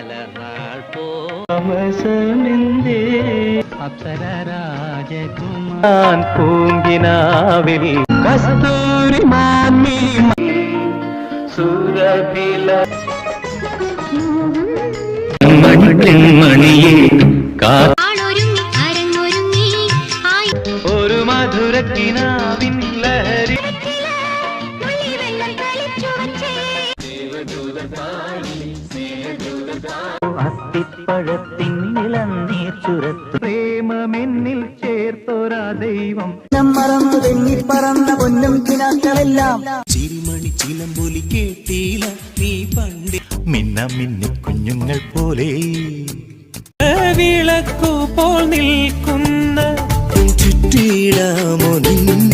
മലർനാൾ പോമസമെന്തേ അപ്സര രാജകുമാരൻ പൂങ്കിനാവിൽ കസ്തൂരി മാൻമിഴി സുരഭില മണിയെ ഒരു മധുരക്കിനാവിൻ ലഹരി അത്തിപ്പഴത്തിൻ ഇളനീർ ചുരത്ത് പ്രേമമെന്നിൽ ചേർത്തോരാ ദൈവം മറന്നു തെന്നിപ്പറന്ന പൊന്നും കിനാക്കളെല്ലാം ചിരിമണി ചിലമ്പൊലി കേട്ടീല നീ പണ്ടി മിന്ന മിന്നി കുഞ്ഞുങ്ങൾ പോലെ വിളക്കു പോൽ നിൽക്കുന്ന ചുറ്റിടാമോ നിന്നെ